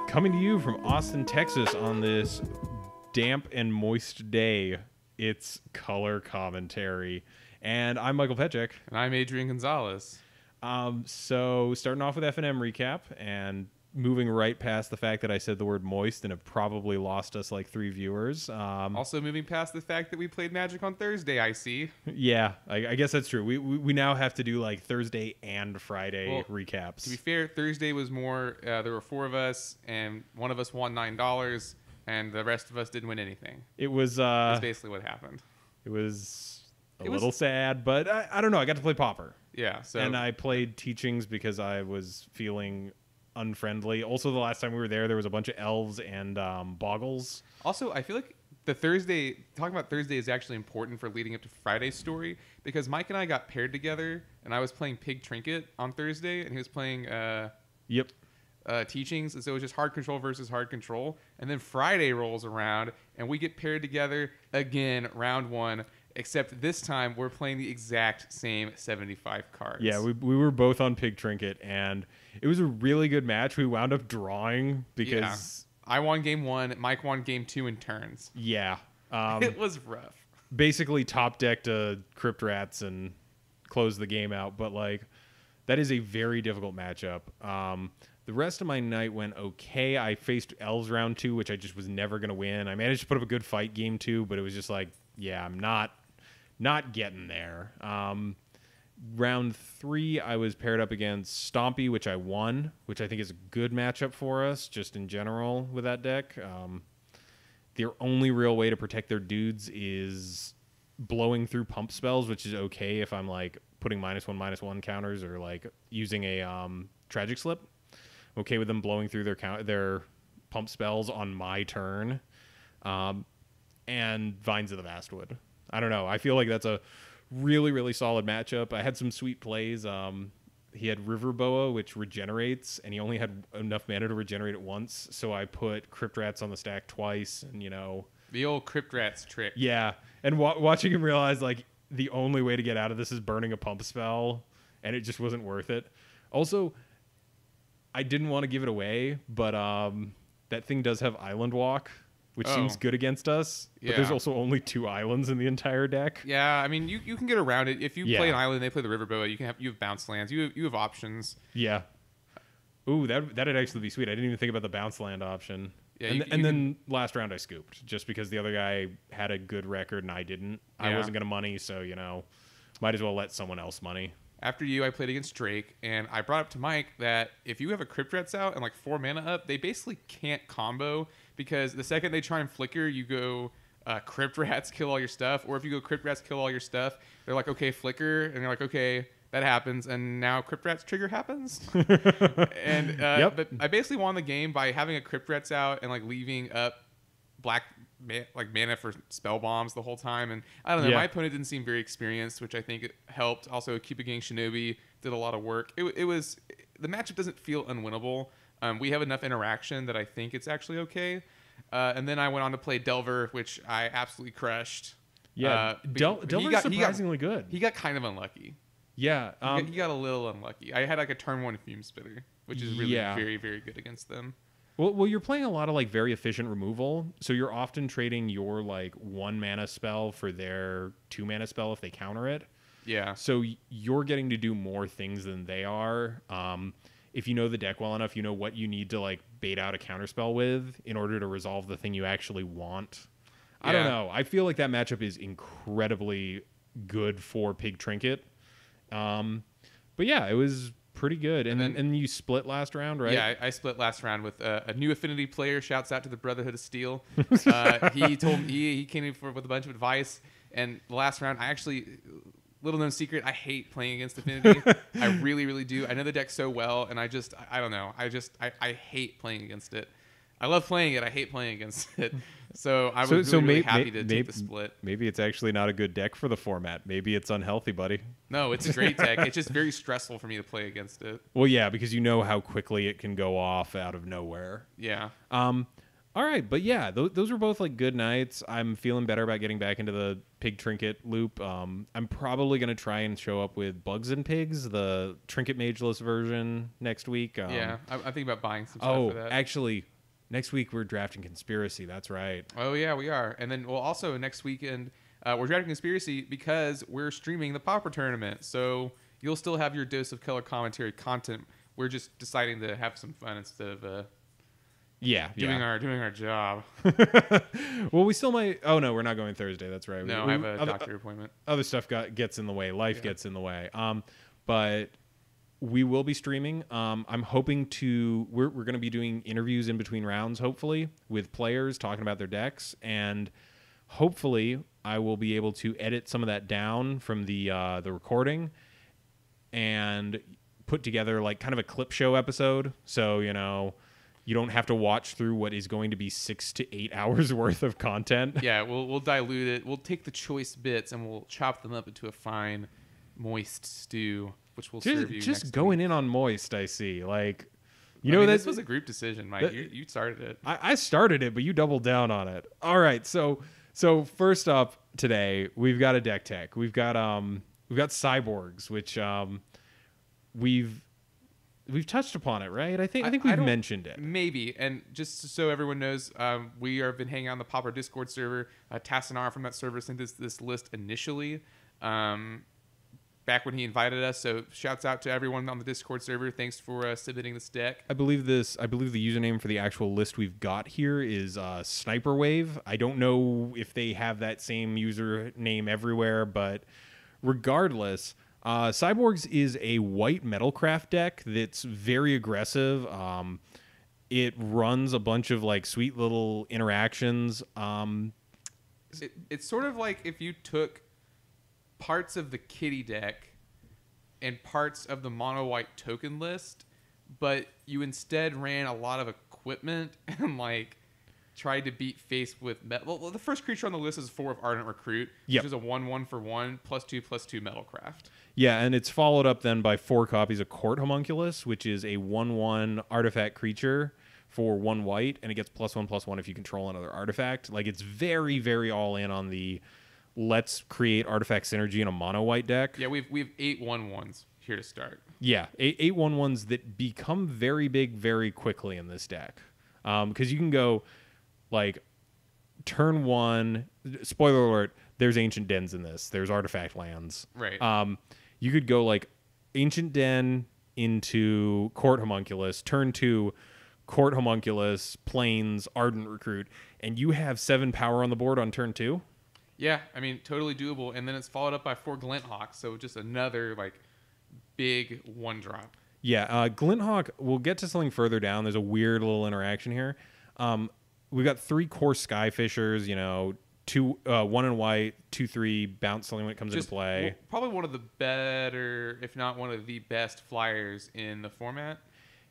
Coming to you from Austin, Texas on this damp and moist day, it's Color Commentary. And I'm Michael Petchek. And I'm Adrian Gonzalez. So starting off with F&M recap and moving right past the fact that I said the word moist and have probably lost us like 3 viewers. Also moving past the fact that we played Magic on Thursday, I see. Yeah, I guess that's true. We now have to do like Thursday and Friday recaps. To be fair, Thursday was more, there were 4 of us, and one of us won $9, and the rest of us didn't win anything. It was... That's basically what happened. It was a little sad, but I don't know. I got to play Pauper. Yeah. So and I played Teachings because I was feeling unfriendly. Also, the last time we were there was a bunch of elves and boggles. Also, I feel like talking about Thursday is actually important for leading up to Friday's story, because Mike and I got paired together, and I was playing Pig Trinket on Thursday, and he was playing Teachings, and so it was just hard control versus hard control. And then Friday rolls around, and we get paired together again, round 1. Except this time, we're playing the exact same 75 cards. Yeah, we were both on Pig Trinket, and it was a really good match. We wound up drawing because... Yeah. I won game 1, Mike won game 2 in turns. Yeah. It was rough. Basically top decked Crypt Rats and closed the game out, but like that is a very difficult matchup. The rest of my night went okay. I faced Elves round 2, which I just was never going to win. I managed to put up a good fight game 2, but it was just like, yeah, I'm not getting there. Round 3, I was paired up against Stompy, which I won, which I think is a good matchup for us just in general with that deck. Their only real way to protect their dudes is blowing through pump spells, which is okay if I'm like putting -1/-1 counters or like using a Tragic Slip. I'm okay with them blowing through their pump spells on my turn. And Vines of the Vastwood. I don't know. I feel like that's a really, really solid matchup. I had some sweet plays. He had River Boa, which regenerates, and he only had enough mana to regenerate it once. So I put Crypt Rats on the stack twice, and the old Crypt Rats trick. Yeah, and watching him realize like the only way to get out of this is burning a pump spell, and it just wasn't worth it. Also, I didn't want to give it away, but that thing does have Island Walk, which seems good against us. But there's also only 2 islands in the entire deck. Yeah, I mean, you can get around it. If you play an island, they play the Riverboa, you have bounce lands. You have options. Yeah. Ooh, that'd actually be sweet. I didn't even think about the bounce land option. Yeah, and then last round I scooped just because the other guy had a good record and I didn't. Yeah. I wasn't going to money, so, might as well let someone else money. After you, I played against Drake, and I brought up to Mike that if you have a Crypt Rats out and like 4 mana up, they basically can't combo, because the second they try and flicker, you go Crypt Rats, kill all your stuff, or if you go Crypt Rats, kill all your stuff, they're like, okay, flicker, and they're like, okay, that happens, and now Crypt Rats trigger happens. And but I basically won the game by having a Crypt Rats out and like leaving up black mana for spell bombs the whole time, and I don't know. My opponent didn't seem very experienced, which I think it helped. Also, Keep a Gang Shinobi did a lot of work. It was the matchup doesn't feel unwinnable. We have enough interaction that I think it's actually okay. And then I went on to play Delver, which I absolutely crushed. Yeah, Delver's surprisingly good. He got kind of unlucky. Yeah, he got a little unlucky. I had like a turn 1 Fume Spitter, which is really very, very good against them. Well, you're playing a lot of like very efficient removal, so you're often trading your like 1 mana spell for their 2 mana spell if they counter it. Yeah. So you're getting to do more things than they are. If you know the deck well enough, you know what you need to like bait out a counterspell with in order to resolve the thing you actually want. I don't know. I feel like that matchup is incredibly good for Pig Trinket. But yeah, it was pretty good. And then you split last round, right? Yeah, I split last round with a new Affinity player. Shouts out to the Brotherhood of Steel. He told me he came in with a bunch of advice. And the last round, I actually, little known secret, I hate playing against Affinity. I really, really do. I know the deck so well, and I don't know. I hate playing against it. I love playing it. I hate playing against it. So I was really happy to take the split. Maybe it's actually not a good deck for the format. Maybe it's unhealthy, buddy. No, it's a great deck. It's just very stressful for me to play against it. Well, yeah, because you know how quickly it can go off out of nowhere. Yeah. All right, but yeah, those were both like good nights. I'm feeling better about getting back into the Pig Trinket loop. I'm probably going to try and show up with Bugs and Pigs, the Trinket Mageless version next week. Yeah, I'm thinking about buying some stuff for that. Actually, Next week we're drafting Conspiracy. That's right. Oh yeah, we are. And then also next weekend we're drafting Conspiracy because we're streaming the Pauper tournament. So you'll still have your dose of color commentary content. We're just deciding to have some fun instead of doing our job. Well, we still might. Oh no, we're not going Thursday. That's right. No, I have a doctor appointment. Other stuff gets in the way. Life gets in the way. But we will be streaming. I'm hoping to. We're going to be doing interviews in between rounds, hopefully, with players talking about their decks, and hopefully I will be able to edit some of that down from the recording and put together like kind of a clip show episode. So you don't have to watch through what is going to be 6 to 8 hours worth of content. Yeah, we'll dilute it. We'll take the choice bits and we'll chop them up into a fine, moist stew, which we'll serve you. Just next going week. in on moist, I see. Like, this was a group decision, Mike. You started it. I started it, but you doubled down on it. All right, so first up today, we've got a deck tech. We've got Cyborgs, which we've touched upon it, right? I think we've mentioned it. Maybe. And just so everyone knows, we have been hanging out on the Pauper Discord server. Tassanar from that server sent us this list initially back when he invited us. So shouts out to everyone on the Discord server. Thanks for submitting this deck. I believe the username for the actual list we've got here is Sniper Wave. I don't know if they have that same username everywhere, but regardless... Cyborgs is a white Metalcraft deck that's very aggressive. It runs a bunch of like sweet little interactions. It's sort of like if you took parts of the kitty deck and parts of the mono white token list, but you instead ran a lot of equipment and like tried to beat face with metal. Well, the first creature on the list is 4 of Ardent Recruit, which is a 1/1 for 1 +2/2 Metalcraft. Yeah, and it's followed up then by 4 copies of Court Homunculus, which is a 1/1 artifact creature for 1 white, and it gets +1/+1 if you control another artifact. Like, it's very, very all in on the let's create artifact synergy in a mono white deck. Yeah, we've 8 1/1s here to start. Yeah, 8 1/1s that become very big very quickly in this deck. Because you can go like turn 1, spoiler alert, there's Ancient Dens in this. There's artifact lands. Right. You could go like Ancient Den into Court Homunculus, turn 2, Court Homunculus, Plains, Ardent Recruit, and you have 7 power on the board on turn 2. Yeah, I mean, totally doable. And then it's followed up by 4 Glinthawks, so just another like big 1-drop. Yeah, Glinthawk, we'll get to something further down. There's a weird little interaction here. We've got 3 core Skyfishers, 1 in white, 2/3 bounce something when it comes into play. Probably one of the better, if not one of the best flyers in the format.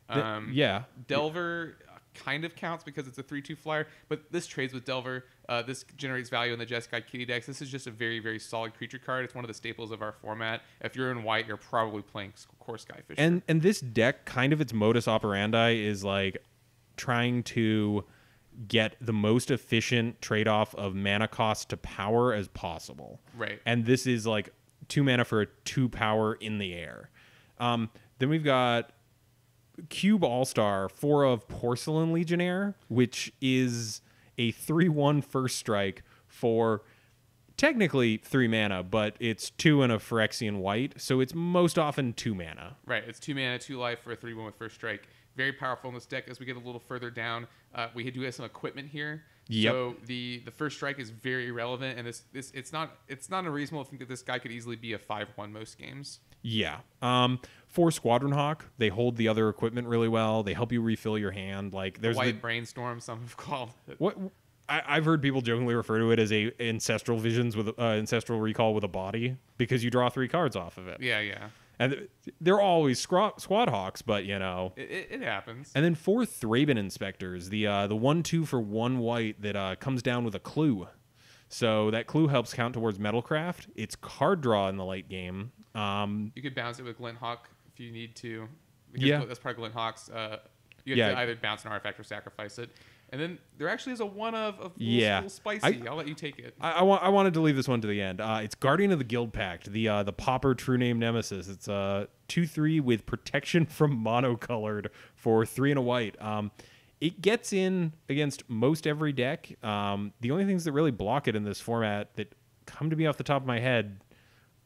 Yeah. Delver kind of counts because it's a 3/2 flyer, but this trades with Delver. This generates value in the Jeskai Kitty decks. This is just a very, very solid creature card. It's one of the staples of our format. If you're in white, you're probably playing core Skyfisher. And this deck, kind of its modus operandi is like trying to get the most efficient trade-off of mana cost to power as possible. Right. And this is like 2 mana for a 2 power in the air. Then we've got Cube All-Star, 4 of Porcelain Legionnaire, which is a 3/1 first strike for technically 3 mana, but it's 2 and a Phyrexian white, so it's most often 2 mana. Right. It's 2 mana, 2 life for a 3/1 with first strike. Very powerful in this deck. As we get a little further down, we do have some equipment here. Yep. So the first strike is very relevant, and it's not unreasonable to think that this guy could easily be a 5/1 most games. Yeah. 4 Squadron Hawk. They hold the other equipment really well. They help you refill your hand. Like there's White Brainstorm, some have called it. What I've heard people jokingly refer to it as a Ancestral Visions with Ancestral Recall with a body because you draw 3 cards off of it. Yeah. And they're always Squad Hawks, but it happens. And then 4 Thraben Inspectors, the 1/2 for 1 white that comes down with a clue. So that clue helps count towards Metalcraft. It's card draw in the late game. You could bounce it with Glinthawk if you need to. Yeah. That's part of Glinthawk's. You have to either bounce an artifact or sacrifice it. And then there actually is a 1 of little spicy. I'll let you take it. I wanted to leave this one to the end. It's Guardian of the Guildpact, the Pauper True Name Nemesis. It's 2/3 with protection from monocolored for 3 and a white. It gets in against most every deck. The only things that really block it in this format that come to me off the top of my head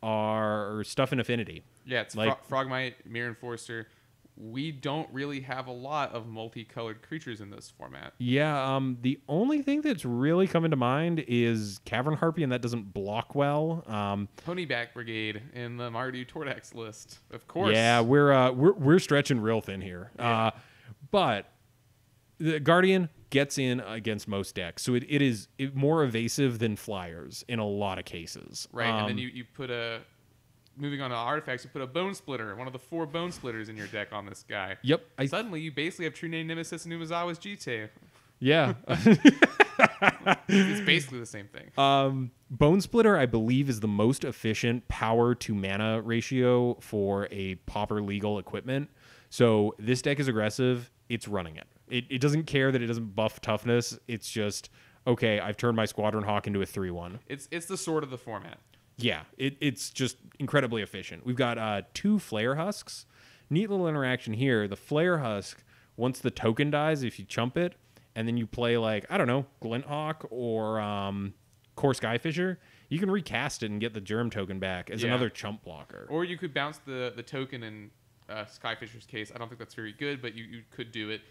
are stuff in Affinity. Yeah, it's like Frogmite, Mirror Enforcer. We don't really have a lot of multicolored creatures in this format. Yeah, the only thing that's really coming to mind is Cavern Harpy, and that doesn't block well. Ponyback Brigade in the Mardu Tordax list, of course. Yeah, we're stretching real thin here. Yeah. But the Guardian gets in against most decks, so it is more evasive than Flyers in a lot of cases. Right, and then you put a... Moving on to artifacts, you put a Bone Splitter, one of the 4 Bone Splitters in your deck on this guy. Yep. Suddenly, you basically have True Name Nemesis and Umezawa's Jite. Yeah. It's basically the same thing. Bone Splitter, I believe, is the most efficient power to mana ratio for a pauper legal equipment. So this deck is aggressive. It's running it. It doesn't care that it doesn't buff toughness. It's just, okay, I've turned my Squadron Hawk into a 3/1. It's the sword of the format. Yeah, it's just incredibly efficient. We've got 2 Flare Husks. Neat little interaction here. The Flare Husk, once the token dies, if you chump it, and then you play like, I don't know, Glinthawk or Core Skyfisher, you can recast it and get the Germ token back as another chump blocker. Or you could bounce the token in Skyfisher's case. I don't think that's very good, but you could do it.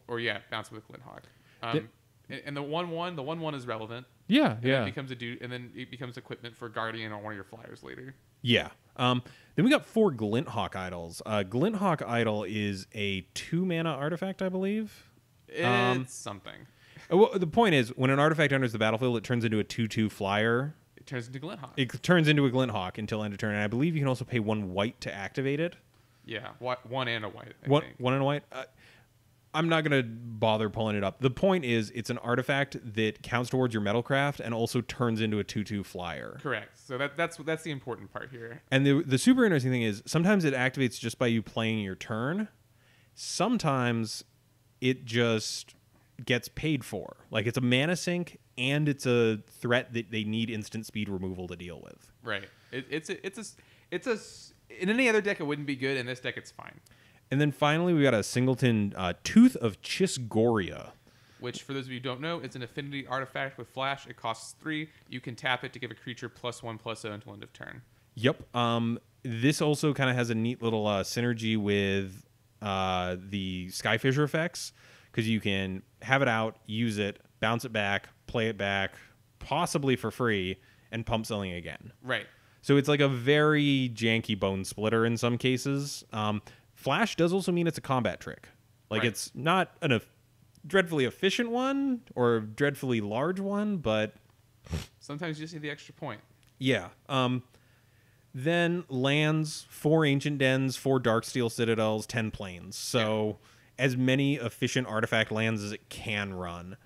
Or bounce it with Glinthawk. And the 1/1 is relevant. Yeah, and yeah. It becomes and then it becomes equipment for Guardian on one of your Flyers later. Yeah. Then we got 4 Glinthawk Idols. Glinthawk Idol is a 2-mana artifact, I believe. It's something. Well, the point is, when an artifact enters the battlefield, it turns into a 2/2 flyer. It turns into Glinthawk. It turns into a Glinthawk until end of turn, and I believe you can also pay 1 white to activate it. Yeah, 1 and a white. I One think. and a white. I'm not going to bother pulling it up. The point is, it's an artifact that counts towards your Metalcraft and also turns into a 2/2 flyer. Correct. So that's the important part here. And the super interesting thing is, sometimes it activates just by you playing your turn. Sometimes it just gets paid for. Like, it's a mana sink and it's a threat that they need instant speed removal to deal with. Right. It's in any other deck it wouldn't be good. In this deck it's fine. And then finally, we got a singleton Tooth of Chisgoria. Which, for those of you who don't know, it's an affinity artifact with flash. It costs 3. You can tap it to give a creature +1/+0 until end of turn. Yep. This also kind of has a neat little synergy with the Skyfisher effects, because you can have it out, use it, bounce it back, play it back, possibly for free, and pump selling again. Right. So it's like a very janky Bone Splitter in some cases. Flash does also mean it's a combat trick. Like, it's not a dreadfully efficient one or a dreadfully large one, but sometimes you just need the extra point. Yeah. Then lands, 4 Ancient Dens, 4 Darksteel Citadels, 10 Plains. So as many efficient artifact lands as it can run.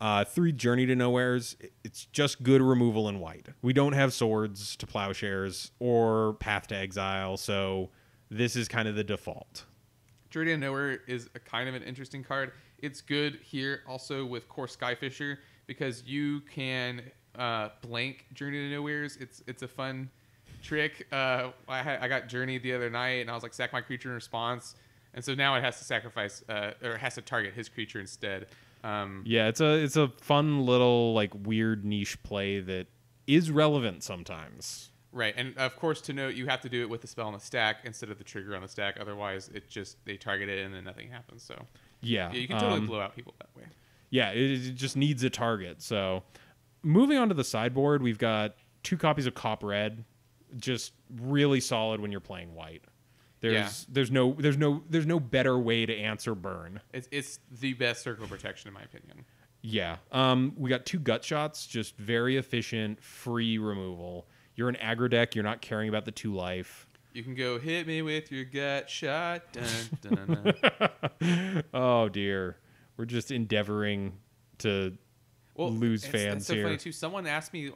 3 Journey to Nowheres. It's just good removal in white. We don't have Swords to Plowshares or Path to Exile, so this is kind of the default. Journey to Nowhere is a kind of an interesting card. It's good here also with Core Skyfisher because you can blank Journey to Nowheres. It's a fun trick. I got Journey the other night and I was like, sack my creature in response, and so now it has to sacrifice or it has to target his creature instead. Yeah, it's a fun little like weird niche play that is relevant sometimes. Right, and of course, to note, you have to do it with the spell on the stack instead of the trigger on the stack. Otherwise, they target it and then nothing happens. So yeah, you can totally blow out people that way. Yeah, it just needs a target. So moving on to the sideboard, we've got 2 copies of Cop Red, just really solid when you're playing white. There's no better way to answer burn. It's the best circle protection in my opinion. Yeah, we got 2 Gut Shots, just very efficient, free removal. You're an aggro deck. You're not caring about the 2 life. You can go hit me with your gut shot. Dun, dun, dun. Oh, dear. We're just endeavoring to lose fans it's so here. Funny, too. Someone asked me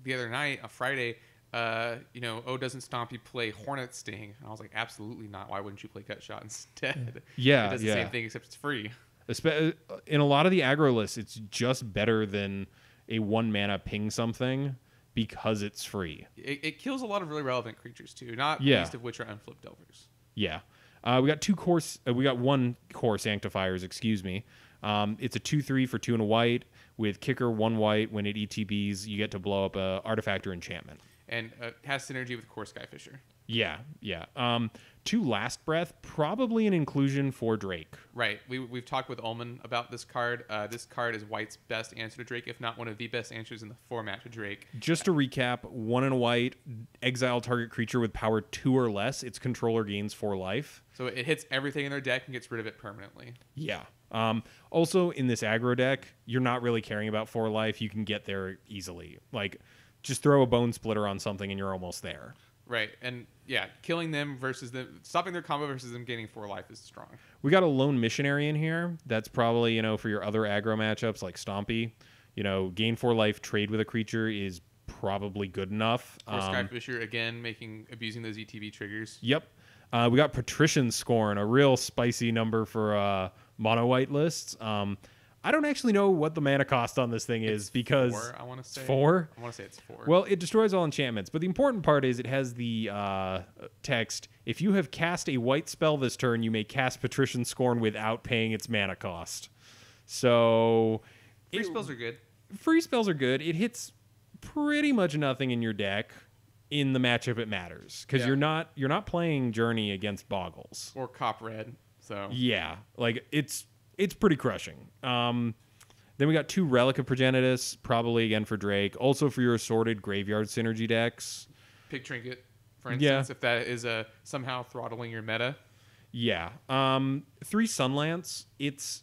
the other night, on Friday, doesn't Stompy play Hornet Sting? And I was like, absolutely not. Why wouldn't you play Gut Shot instead? Yeah, it does the same thing, except it's free. In a lot of the aggro lists, it's just better than a 1-mana ping something, because it's free. It kills a lot of really relevant creatures too, not least of which are unflipped Delvers. Yeah. We got we got one core sanctifiers. Excuse me. It's a 2/3 for 2 and a white with kicker 1 white. When it ETBs, you get to blow up a artifact or enchantment. And has synergy with core Skyfisher. Yeah. 2 Last Breath, probably an inclusion for Drake. Right. We've talked with Ullman about this card. This card is White's best answer to Drake, if not one of the best answers in the format to Drake. Just to recap, 1 and a white, exile target creature with power 2 or less. Its controller gains 4 life. So it hits everything in their deck and gets rid of it permanently. Yeah. Also, in this aggro deck, you're not really caring about 4 life. You can get there easily. Like, just throw a Bone Splitter on something and you're almost there. Right, and yeah, killing them versus them, stopping their combo versus them gaining 4 life is strong. We got a Lone Missionary in here. That's probably, for your other aggro matchups like Stompy. Gain 4 life, trade with a creature is probably good enough. Or Skyfisher, again, abusing those ETB triggers. Yep. We got Patrician Scorn, a real spicy number for mono white lists. I don't actually know what the mana cost on this thing is because 4, I want to say. It's 4? I want to say it's 4. Well, it destroys all enchantments, but the important part is it has the text, if you have cast a white spell this turn, you may cast Patrician Scorn without paying its mana cost. So... Free spells are good. Free spells are good. It hits pretty much nothing in your deck in the matchup it matters, because you're not playing Journey against Boggles. Or Cop Red, so... Yeah, like, it's pretty crushing. Then we got 2 Relic of Progenitus, probably again for Drake. Also for your assorted Graveyard Synergy decks. Pig Trinket, for instance, if that is somehow throttling your meta. Yeah. 3 Sunlance. It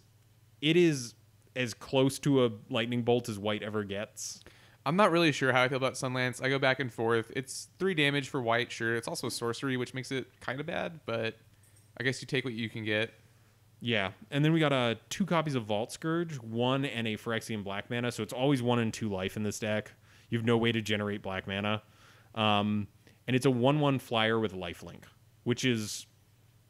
is as close to a Lightning Bolt as White ever gets. I'm not really sure how I feel about Sunlance. I go back and forth. It's 3 damage for White, sure. It's also sorcery, which makes it kind of bad, but I guess you take what you can get. Yeah, and then we got 2 copies of Vault Scourge, 1 and a Phyrexian black mana, so it's always 1 and 2 life in this deck. You have no way to generate black mana. And it's a 1/1 flyer with lifelink, which is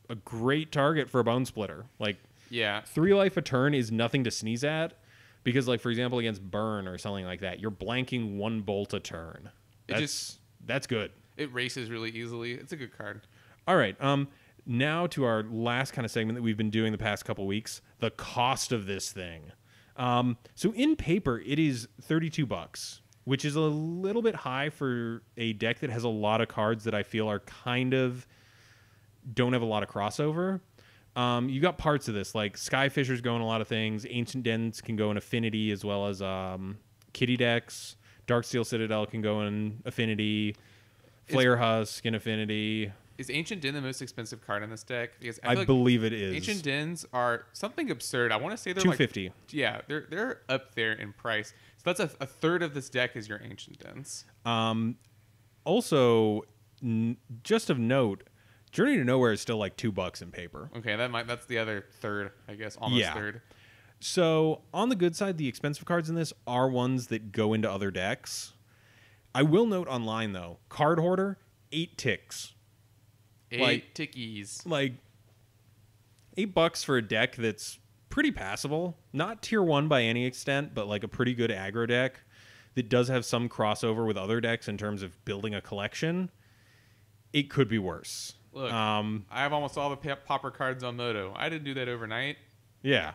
a great target for a Bone Splitter. Like, yeah, 3 life a turn is nothing to sneeze at, because, like, for example, against Burn or something like that, you're blanking 1 bolt a turn. That's good. It races really easily. It's a good card. All right, now to our last kind of segment that we've been doing the past couple weeks, the cost of this thing. So in paper, it is $32, which is a little bit high for a deck that has a lot of cards that I feel are kind of don't have a lot of crossover. You got parts of this, like Skyfisher's go in a lot of things. Ancient Dens can go in Affinity as well as Kitty decks. Darksteel Citadel can go in Affinity. Flare Husk in Affinity. Is Ancient Den the most expensive card in this deck? Because I believe it is. Ancient Dens are something absurd. I want to say they're $250. Like, yeah, they're up there in price. So that's a third of this deck is your Ancient Dens. Also, just of note, Journey to Nowhere is still like $2 in paper. Okay, that's the other third, I guess, almost third. So on the good side, the expensive cards in this are ones that go into other decks. I will note online though, Card Hoarder, 8 ticks. 8 tickies. Like $8 for a deck that's pretty passable. Not tier 1 by any extent, but like a pretty good aggro deck that does have some crossover with other decks in terms of building a collection. It could be worse. Look, I have almost all the pauper cards on Moto. I didn't do that overnight. Yeah.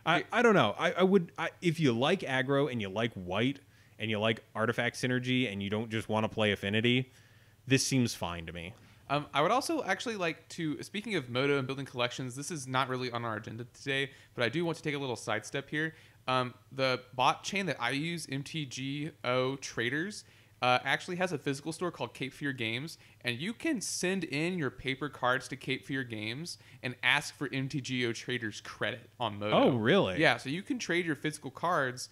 I don't know. I would if you like aggro and you like white and you like artifact synergy and you don't just want to play Affinity, this seems fine to me. I would also actually like to, speaking of Moto and building collections, this is not really on our agenda today, but I do want to take a little sidestep here. The bot chain that I use, MTGO Traders, actually has a physical store called Cape Fear Games, and you can send in your paper cards to Cape Fear Games and ask for MTGO Traders credit on Moto. Oh, really? Yeah, so you can trade your physical cards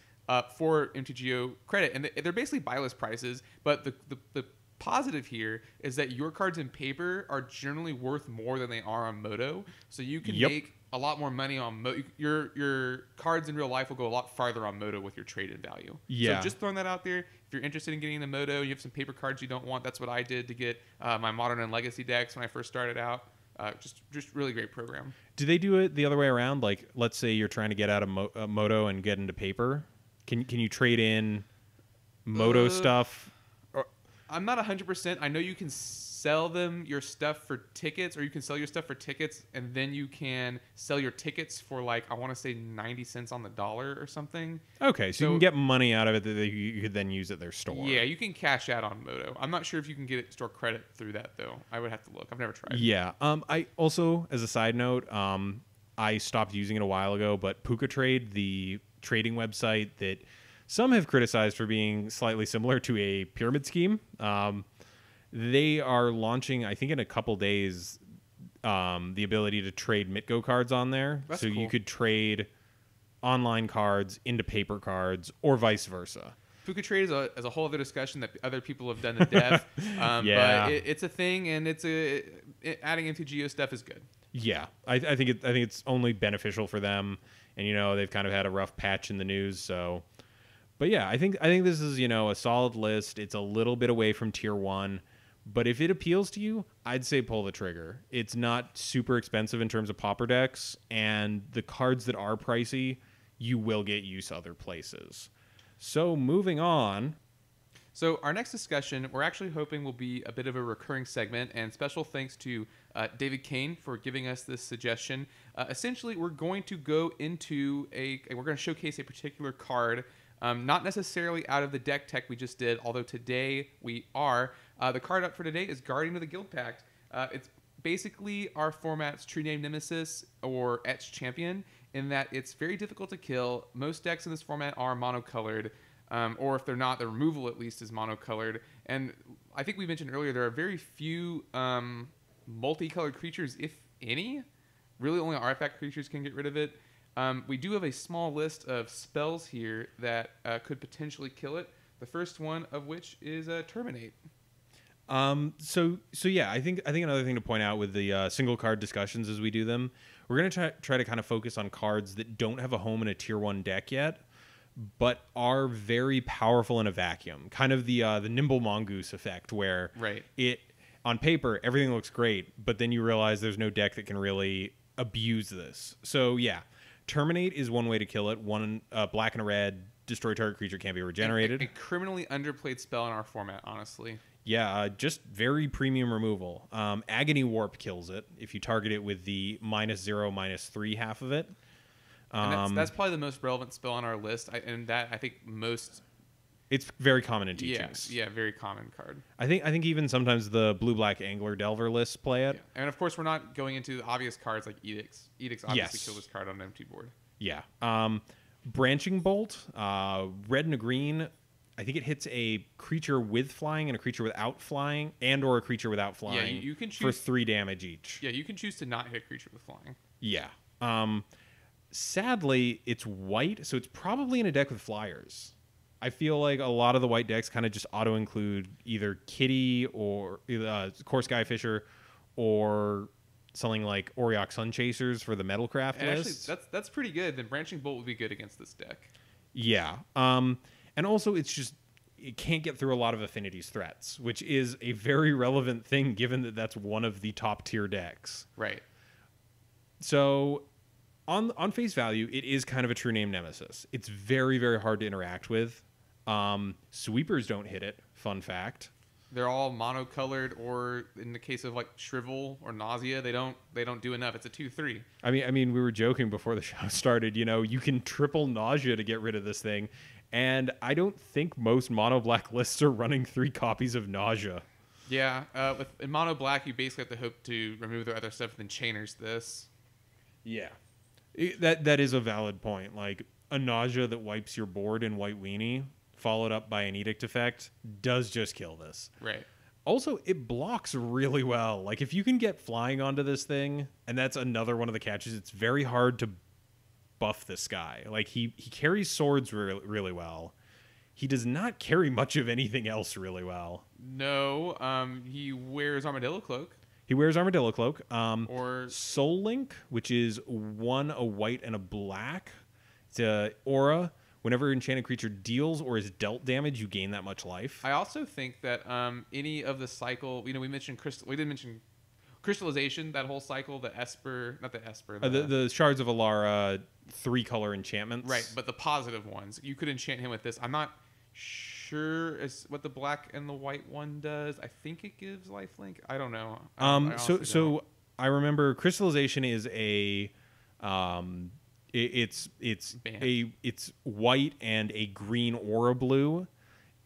for MTGO credit, and they're basically buy list prices, but the positive here is that your cards in paper are generally worth more than they are on Moto, so you can make a lot more money on Moto. Your cards in real life will go a lot farther on Moto with your traded value. Yeah. So just throwing that out there. If you're interested in getting the Moto, you have some paper cards you don't want. That's what I did to get my Modern and Legacy decks when I first started out. Just really great program. Do they do it the other way around? Like, let's say you're trying to get out of Moto and get into paper. Can you trade in Moto stuff? I'm not 100%. I know you can sell them your stuff for tickets, or you can sell your stuff for tickets, and then you can sell your tickets for like, I want to say 90 cents on the dollar or something. Okay, so you can get money out of it that you could then use at their store. Yeah, you can cash out on Moto. I'm not sure if you can get store credit through that though. I would have to look. I've never tried. Yeah. I also, as a side note, I stopped using it a while ago, but Puka Trade, the trading website that some have criticized for being slightly similar to a pyramid scheme, they are launching, I think in a couple days, the ability to trade Mitgo cards on there. That's so cool. you could trade online cards into paper cards or vice versa. Puka Trade is a whole other discussion that other people have done to death. Yeah. But it's a thing, and adding MTGO stuff is good. Yeah, I think it's only beneficial for them, and they've kind of had a rough patch in the news. So, but yeah, I think this is a solid list. It's a little bit away from tier 1, but if it appeals to you, I'd say pull the trigger. It's not super expensive in terms of pauper decks, and the cards that are pricey, you will get use other places. So moving on. So our next discussion, we're actually hoping will be a bit of a recurring segment, and special thanks to David Kane for giving us this suggestion. Essentially, we're going to go into we're going to showcase a particular card, not necessarily out of the deck tech we just did, although today we are. The card up for today is Guardian of the Guildpact. It's basically our format's true name nemesis or etched champion, in that it's very difficult to kill. Most decks in this format are monocolored. Or if they're not, the removal at least is monocolored. And I think we mentioned earlier, there are very few multicolored creatures, if any. Really only artifact creatures can get rid of it. We do have a small list of spells here that could potentially kill it. The first one of which is Terminate. So yeah, I think another thing to point out with the single card discussions as we do them, we're going to try to kind of focus on cards that don't have a home in a tier 1 deck yet, but are very powerful in a vacuum. Kind of the nimble mongoose effect, where it on paper everything looks great, but then you realize there's no deck that can really abuse this. So yeah, Terminate is one way to kill it. One black and a red, destroy target creature, can't be regenerated. A criminally underplayed spell in our format, honestly. Yeah, just very premium removal. Agony Warp kills it if you target it with the -0, -3 half of it. And that's probably the most relevant spell on our list, I think most. It's very common in teachings. Yeah, very common card. I think even sometimes the blue-black Angler Delver lists play it. Yeah. And of course, we're not going into the obvious cards like Edicts. Edicts obviously kill this card on an empty board. Yeah. Branching Bolt, red and a green. I think it hits a creature with flying and a creature without flying, or a creature without flying. Yeah, you can choose for 3 damage each. Yeah, you can choose to not hit a creature with flying. Yeah. Sadly, it's white, so it's probably in a deck with flyers. I feel like a lot of the white decks kind of just auto-include either Kitty or Core Skyfisher or something like Auriok Sunchasers for the Metalcraft list. Actually, that's pretty good. Then Branching Bolt would be good against this deck. Yeah. And also, it can't get through a lot of Affinity's threats, which is a very relevant thing given that that's one of the top tier decks. Right. So on face value, it is kind of a true name nemesis. It's very, very hard to interact with. Sweepers don't hit it. Fun fact. They're all monocolored, or in the case of like Shrivel or Nausea, they don't do enough. It's a 2/3. I mean, we were joking before the show started. You can triple Nausea to get rid of this thing, and I don't think most mono black lists are running 3 copies of Nausea. Yeah, in mono black, you basically have to hope to remove their other stuff, and then Chainers this. Yeah, that is a valid point. Like a Nausea that wipes your board in White Weenie, followed up by an Edict effect, does just kill this. Right. Also, it blocks really well. Like if you can get flying onto this thing, and that's another one of the catches, it's very hard to buff this guy. Like he carries swords really well. He does not carry much of anything else really well. No, he wears Armadillo Cloak. He wears Armadillo Cloak. Or Soul Link, which is 1 a white and a black. It's a aura. Whenever an enchanted creature deals or is dealt damage, you gain that much life. I also think that any of the cycle, we mentioned we didn't mention Crystallization, that whole cycle, the Esper, not the Esper. The Shards of Alara 3-color enchantments. Right, but the positive ones. You could enchant him with this. I'm not sure what the black and the white one does. I think it gives lifelink. I don't know. So I remember crystallization is it's white and a green aura blue.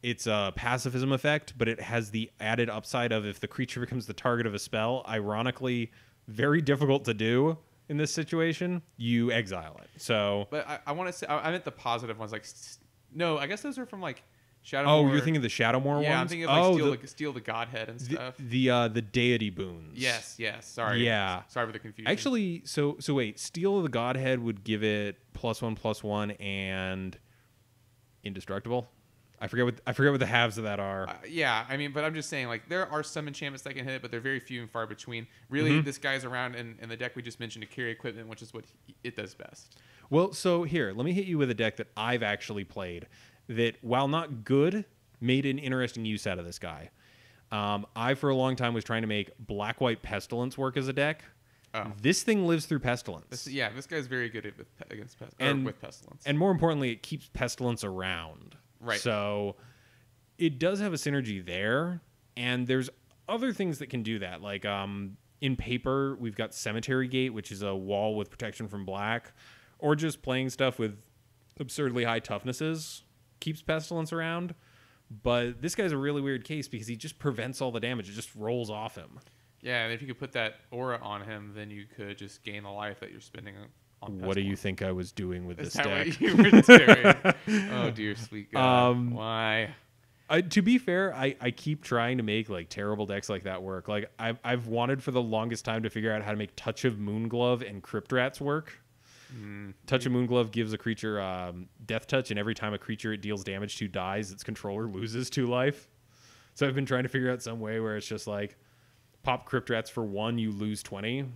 It's a pacifism effect, but it has the added upside of if the creature becomes the target of a spell, ironically, very difficult to do in this situation, you exile it. So, but I want to say I meant the positive ones. Like, no, I guess those are from like Shadowmoor. Oh, you're thinking of the Shadowmoor ones? Yeah, I'm thinking of like steal the Godhead and stuff. The deity boons. Yes. Sorry. Yeah. Sorry for the confusion. Actually, so wait, steal the Godhead would give it +1/+1 and indestructible. I forget what the halves of that are. Yeah, I mean, but I'm just saying, like, there are some enchantments that can hit it, but they're very few and far between. Really, this guy's around in the deck we just mentioned to carry equipment, which is what it does best. Well, so here, let me hit you with a deck that I've actually played that, while not good, made an interesting use out of this guy. I, for a long time, was trying to make Black-White Pestilence work as a deck. Oh. This thing lives through Pestilence. This guy's very good with Pestilence. And more importantly, it keeps Pestilence around. Right. So it does have a synergy there, and there's other things that can do that. Like in paper, we've got Cemetery Gate, which is a wall with protection from black, or just playing stuff with absurdly high toughnesses keeps Pestilence around. But this guy's a really weird case because he just prevents all the damage. It just rolls off him. Yeah, and if you could put that aura on him, then you could just gain the life that you're spending on Pestilence. What do you think I was doing with this deck? What you were doing? Oh, dear sweet God. Why? To be fair, I keep trying to make like terrible decks like that work. Like I've wanted for the longest time to figure out how to make Touch of Moonglove and Crypt Rats work. Touch of Moonglove gives a creature Death Touch, and every time a creature it deals damage to dies, its controller loses 2 life. So I've been trying to figure out some way where it's just like pop Crypt Rats for 1, you lose 20.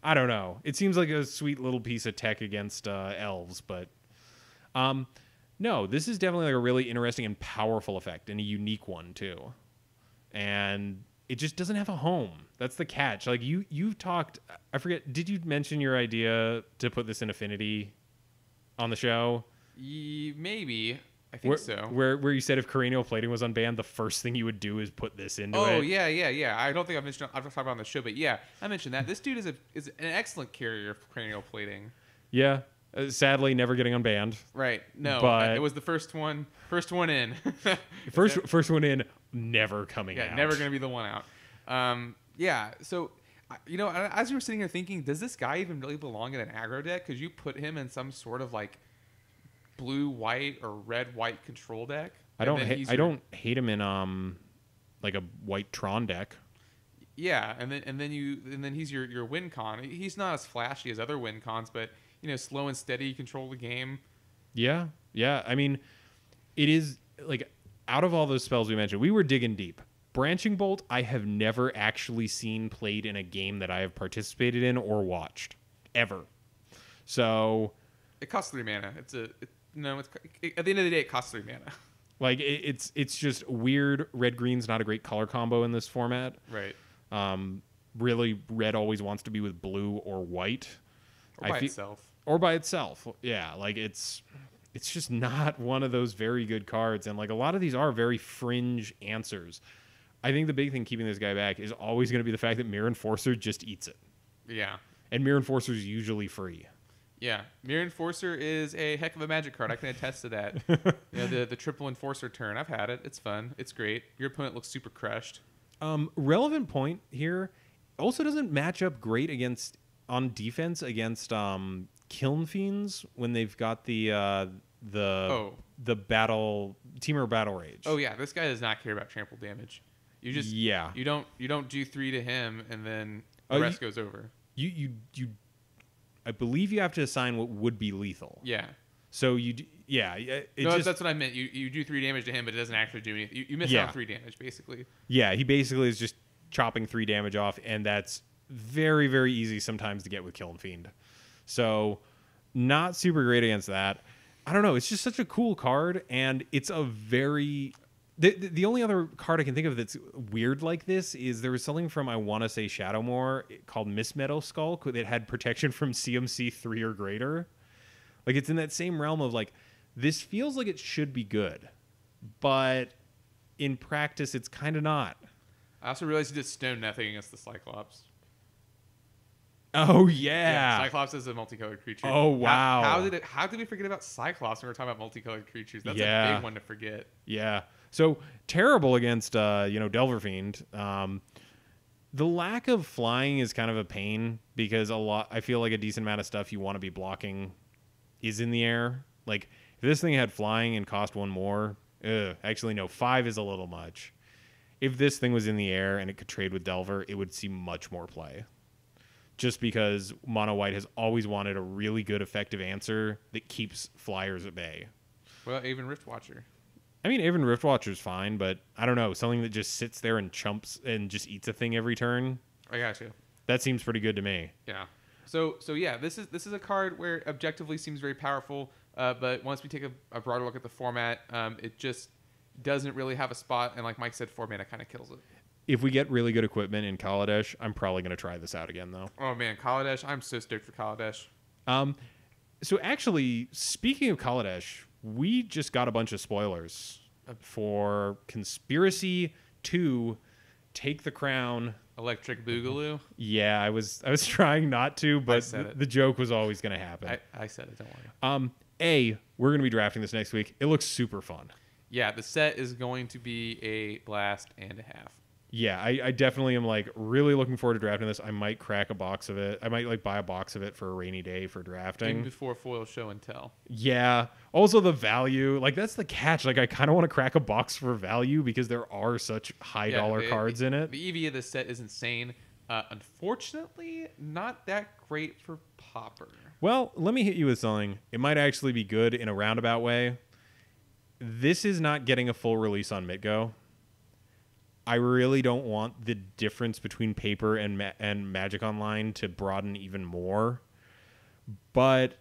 I don't know. It seems like a sweet little piece of tech against elves, but no, this is definitely like a really interesting and powerful effect, and a unique one too. And it just doesn't have a home. That's the catch. Like you've talked, I forget, did you mention your idea to put this in Affinity on the show? Maybe. I think so. Where you said if cranial plating was unbanned, the first thing you would do is put this into it. Oh, yeah. I don't think I've mentioned. I've talked about it on the show, but yeah, I mentioned that. This dude is an excellent carrier of cranial plating. Yeah. Sadly, never getting unbanned. Right. No, but it was the first one in. first one in, never coming out. Yeah, never going to be the one out. Yeah, so, as you were sitting here thinking, does this guy even really belong in an aggro deck? Could you put him in some sort of like blue-white or red-white control deck? I don't hate him in like a white Tron deck. Yeah, and then he's your win con. He's not as flashy as other win cons, but slow and steady, control the game. Yeah. I mean, it is like out of all those spells we mentioned, we were digging deep. Branching Bolt, I have never actually seen played in a game that I have participated in or watched ever. So it costs 3 mana. At the end of the day, it costs 3 mana. Like it's just weird. Red green's not a great color combo in this format. Right. Really, red always wants to be with blue or white. Or by itself. Yeah, like it's just not one of those very good cards, and like a lot of these are very fringe answers. I think the big thing keeping this guy back is always going to be the fact that Mirror Enforcer just eats it. Yeah. And Mirror Enforcer is usually free. Yeah. Mirror Enforcer is a heck of a magic card. I can attest to that. The triple Enforcer turn. I've had it. It's fun. It's great. Your opponent looks super crushed. Relevant point here. Also doesn't match up great on defense against Kiln Fiends when they've got the battle Temur Battle Rage. Oh yeah, this guy does not care about trample damage. You just you don't do 3 to him and then the rest goes over. You I believe you have to assign what would be lethal. Yeah. So that's what I meant. You do 3 damage to him, but it doesn't actually do anything. You miss out on 3 damage basically. Yeah, he basically is just chopping 3 damage off, and that's very, very easy sometimes to get with Kiln Fiend. So not super great against that. I don't know. It's just such a cool card, and it's a very... The only other card I can think of that's weird like this is there was something from, I want to say, Shadowmoor called Miss Meadow Skulk that had protection from CMC 3 or greater. Like, it's in that same realm of, like, this feels like it should be good. but in practice, it's kind of not. I also realized he did stone nothing against the Cyclops. Oh yeah. Cyclops is a multicolored creature. Oh wow. How did we forget about Cyclops when we're talking about multicolored creatures? That's Yeah. a big one to forget. Yeah. So terrible against Delver Fiend. The lack of flying is kind of a pain because I feel like a decent amount of stuff you want to be blocking is in the air. Like if this thing had flying and cost one more, actually no, 5 is a little much. If this thing was in the air and it could trade with Delver, it would see much more play. Just because Mono White has always wanted a really good effective answer that keeps flyers at bay. Well, even Riftwatcher. I mean, even Riftwatcher's fine, but I don't know. Something that just sits there and chumps and just eats a thing every turn. I got you. That seems pretty good to me. Yeah. So yeah, this is a card where objectively seems very powerful, but once we take a broader look at the format, it just doesn't really have a spot. And like Mike said, 4 mana kind of kills it. If we get really good equipment in Kaladesh, I'm probably going to try this out again, though. Oh, man, Kaladesh. I'm so stoked for Kaladesh. So actually, speaking of Kaladesh, we just got a bunch of spoilers for Conspiracy 2 Take the Crown. Electric Boogaloo? Yeah, I was trying not to, but the joke was always going to happen. I said it, don't worry. We're going to be drafting this next week. It looks super fun. Yeah, the set is going to be a blast and a half. Yeah, I definitely am like really looking forward to drafting this. I might crack a box of it. I might like buy a box of it for a rainy day for drafting. Even before foil show and tell. Yeah. Also the value, like that's the catch. Like I kind of want to crack a box for value because there are such high dollar cards in it. The EV of this set is insane. Unfortunately, not that great for Pauper. Well, let me hit you with something. It might actually be good in a roundabout way. This is not getting a full release on MidGo. I really don't want the difference between paper and Magic Online to broaden even more. But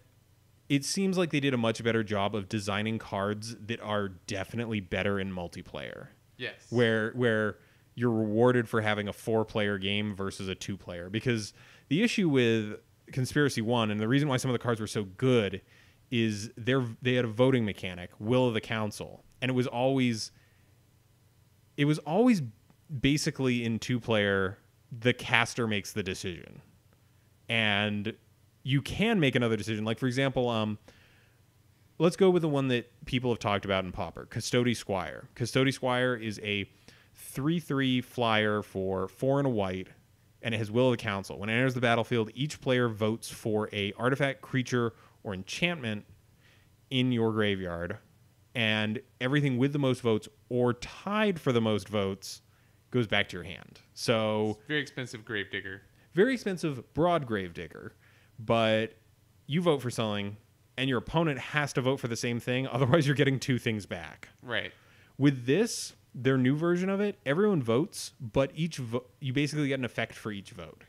it seems like they did a much better job of designing cards that are definitely better in multiplayer. Yes. Where you're rewarded for having a 4-player game versus a 2-player. Because the issue with Conspiracy 1, and the reason why some of the cards were so good, is they had a voting mechanic, Will of the Council. And it was always basically in 2-player, the caster makes the decision. And you can make another decision. Like, for example, let's go with the one that people have talked about in Pauper, Custody Squire. Custody Squire is a 3/3 flyer for 4 and a white, and it has Will of the Council. When it enters the battlefield, each player votes for a artifact, creature, or enchantment in your graveyard. And everything with the most votes or tied for the most votes goes back to your hand. So it's very expensive Gravedigger. Very expensive broad Gravedigger. But you vote for something, and your opponent has to vote for the same thing. Otherwise, you're getting 2 things back. Right. With this, their new version of it, everyone votes, but you basically get an effect for each vote.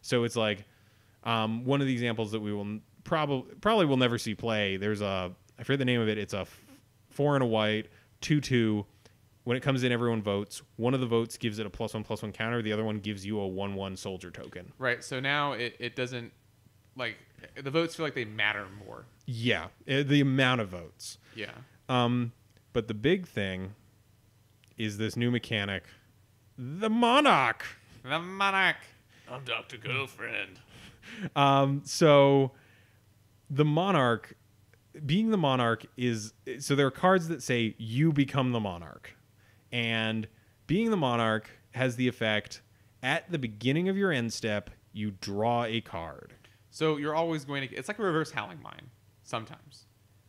So it's like one of the examples that we will probably will never see play. There's I forget the name of it. It's a 4 and a white, 2/2. When it comes in, everyone votes. One of the votes gives it a +1/+1 counter. The other one gives you a 1/1 soldier token. Right. So now it doesn't, like, the votes feel like they matter more. Yeah. The amount of votes. Yeah. But the big thing is this new mechanic, the Monarch. The Monarch. I'm Dr. Girlfriend. So the Monarch, being the Monarch is, so there are cards that say you become the Monarch. And being the Monarch has the effect, at the beginning of your end step, you draw a card. So you're always going to, it's like a reverse Howling Mine sometimes.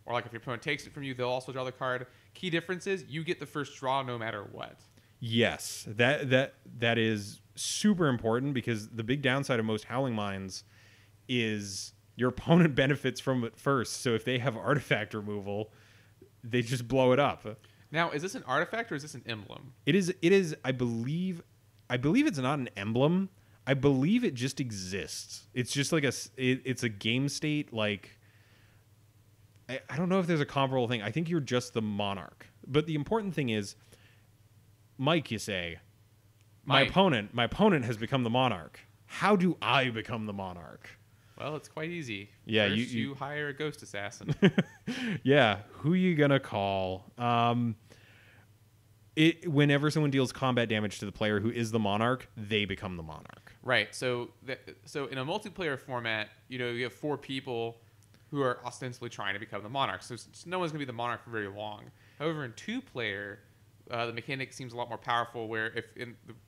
Or like if your opponent takes it from you, they'll also draw the card. Key difference is you get the first draw no matter what. Yes, that is super important because the big downside of most Howling Mines is your opponent benefits from it first. So if they have artifact removal, they just blow it up. Now, is this an artifact or is this an emblem? It is. I believe it's not an emblem. I believe it just exists. It's just like it's a game state. Like, I don't know if there's a comparable thing. I think you're just the Monarch. But the important thing is, Mike, you say, my opponent has become the Monarch. How do I become the Monarch? Well, it's quite easy. Yeah, first, you hire a ghost assassin. Yeah, who you gonna call? Whenever someone deals combat damage to the player who is the monarch, they become the monarch. Right. So in a multiplayer format, you have 4 people who are ostensibly trying to become the monarch. So no one's going to be the monarch for very long. However, in 2-player, the mechanic seems a lot more powerful. Where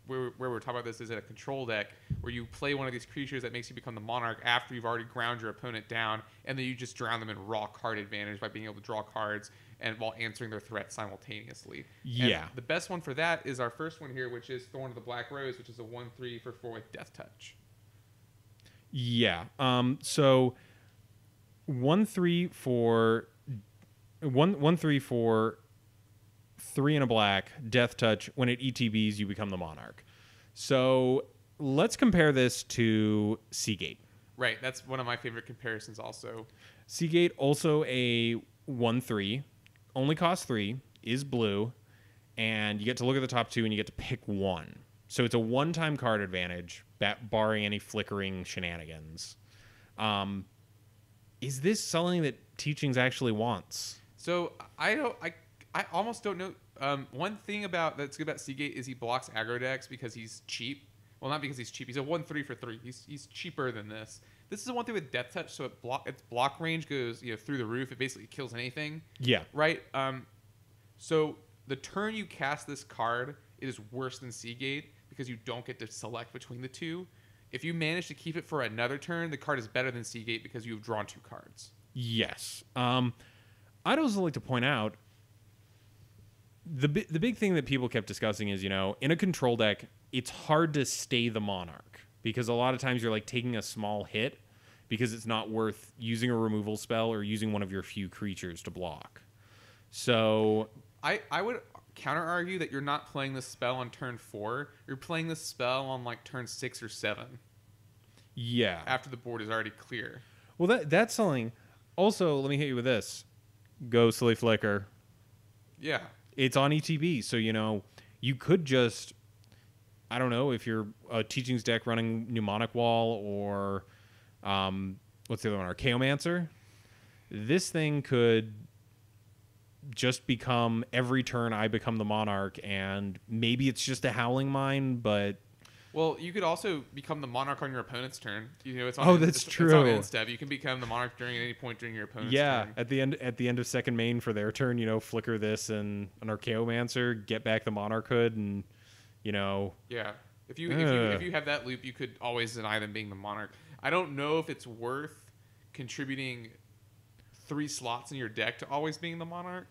where we're talking about this is in a control deck, where you play one of these creatures that makes you become the monarch after you've already ground your opponent down, and then you just drown them in raw card advantage by being able to draw cards and while answering their threats simultaneously. Yeah. And the best one for that is our first one here, which is Thorn of the Black Rose, which is a 1/3 for 4 with Death Touch. Yeah. So 1/3 for 1/3 for 3 and a black, Death Touch. When it ETBs, you become the monarch. So let's compare this to Seagate. Right, that's one of my favorite comparisons also. Seagate, also a 1/3, only costs 3, is blue, and you get to look at the top 2 and you get to pick 1. So it's a one-time card advantage, barring any flickering shenanigans. Is this something that Teachings actually wants? So I almost don't know. One thing that's good about Seagate is he blocks aggro decks because he's cheap. Well, not because he's cheap. He's a 1/3 for 3. He's cheaper than this. This is a 1/3 with Death Touch, so its block range goes through the roof. It basically kills anything. Yeah. Right. So the turn you cast this card, it is worse than Seagate because you don't get to select between the two. If you manage to keep it for another turn, the card is better than Seagate because you've drawn 2 cards. Yes. I'd also like to point out the big thing that people kept discussing is, in a control deck, it's hard to stay the monarch because a lot of times you're like taking a small hit because it's not worth using a removal spell or using one of your few creatures to block. So I would counter argue that you're not playing this spell on turn 4. You're playing this spell on like turn 6 or 7. Yeah. After the board is already clear. Well, that's something. Also, let me hit you with this. Ghostly Flicker. Yeah. It's on ETB, so, you could just, I don't know, if you're a Teachings deck running Mnemonic Wall or, what's the other one, Archaeomancer, this thing could just become, every turn I become the monarch, and maybe it's just a Howling Mine, but... Well, you could also become the monarch on your opponent's turn. It's on, that's true. It's on end step. You can become the monarch during any point during your opponent's turn. At the end of second main for their turn, flicker this and an Archaeomancer, get back the monarchhood, and Yeah. If you have that loop, you could always deny them being the monarch. I don't know if it's worth contributing 3 slots in your deck to always being the monarch,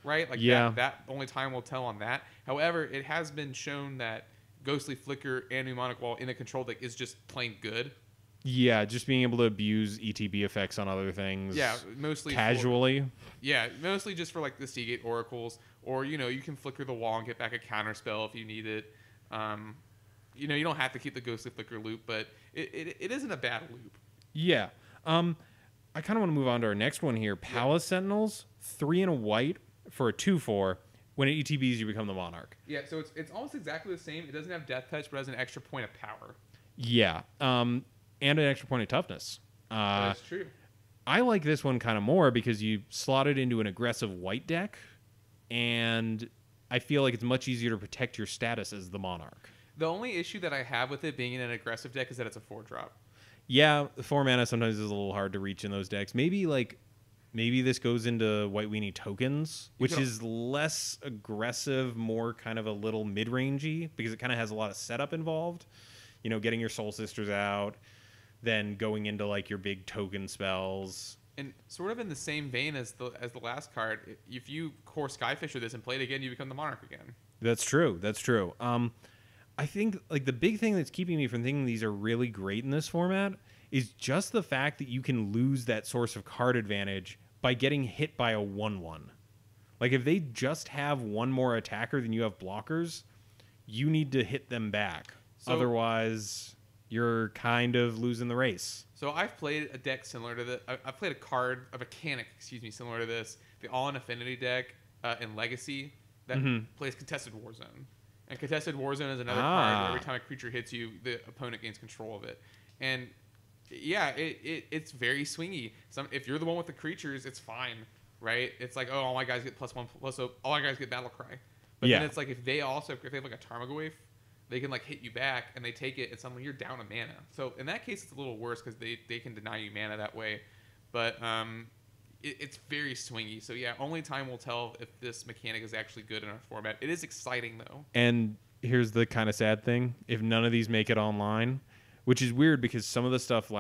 right? Like that only time will tell on that. However, it has been shown that Ghostly Flicker and Mnemonic Wall in a control deck is just plain good. Yeah, just being able to abuse ETB effects on other things. Yeah, mostly casually. Mostly just for like the Seagate Oracles, or you can flicker the wall and get back a counter spell if you need it. You don't have to keep the Ghostly Flicker loop, but it isn't a bad loop. Yeah. I kind of want to move on to our next one here. Palace Sentinels, 3 and a white for a 2/4. When it ETBs, you become the monarch. Yeah, so it's almost exactly the same. It doesn't have Death Touch, but has an extra point of power. Yeah, and an extra point of toughness. That's true. I like this one kind of more because you slot it into an aggressive white deck, and I feel like it's much easier to protect your status as the monarch. The only issue that I have with it being in an aggressive deck is that it's a 4-drop. Yeah, 4 mana sometimes is a little hard to reach in those decks. Maybe this goes into White Weenie Tokens, which is less aggressive, more kind of a little mid-rangey, because it kind of has a lot of setup involved. Getting your Soul Sisters out, then going into like your big token spells. And sort of in the same vein as the last card, if you core Skyfisher this and play it again, you become the monarch again. That's true. I think like the big thing that's keeping me from thinking these are really great in this format is just the fact that you can lose that source of card advantage by getting hit by a 1/1. Like if they just have one more attacker than you have blockers, you need to hit them back. Otherwise, you're kind of losing the race. So I've played a deck similar to this. I've played a mechanic, similar to this. The All-in Affinity deck in Legacy that plays Contested Warzone. And Contested Warzone is another card where every time a creature hits you, the opponent gains control of it. And yeah, it's very swingy. If you're the one with the creatures, it's fine, right? It's like, oh, all my guys get +1/+0. All my guys get Battle Cry. But Yeah. then it's like if they have like a Tarmogoyf, they can like hit you back and they take it and suddenly you're down a mana. So in that case, it's a little worse because they can deny you mana that way. But it's very swingy. So yeah, only time will tell if this mechanic is actually good in our format. It is exciting though. And here's the kind of sad thing: if none of these make it online, which is weird because some of the stuff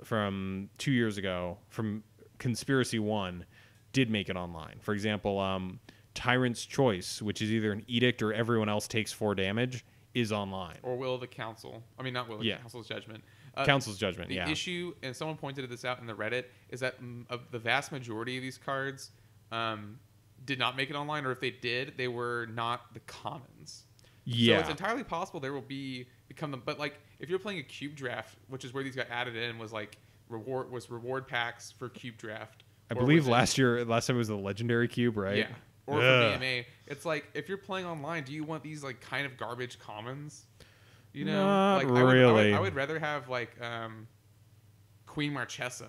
from 2 years ago from Conspiracy 1 did make it online. For example, Tyrant's Choice, which is either an edict or everyone else takes 4 damage, is online. Or Will of the Council. I mean, not Will of the Council's Judgment. Council's Judgment, the issue, and someone pointed this out in the Reddit, is that the vast majority of these cards did not make it online, or if they did, they were not the commons. Yeah. So it's entirely possible there will become them. But like, if you're playing a cube draft, which is where these got added in, was like reward packs for cube draft. I believe last time it was the legendary cube, right? Yeah. Or from AMA. It's like, if you're playing online, do you want these like kind of garbage commons? You know, not like really. I would rather have like Queen Marchesa.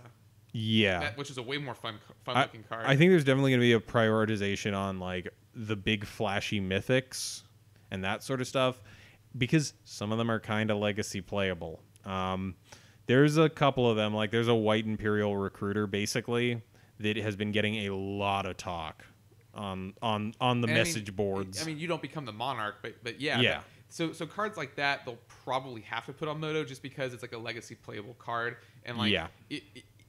Yeah. Which is a way more fun looking card. I think there's definitely going to be a prioritization on like the big flashy mythics and that sort of stuff, because some of them are kind of legacy playable. There's a couple of them, like there's a White Imperial Recruiter basically that has been getting a lot of talk on the message boards. I mean, you don't become the Monarch, but yeah. Yeah. So cards like that, they'll probably have to put on Moto just because it's like a legacy playable card, and like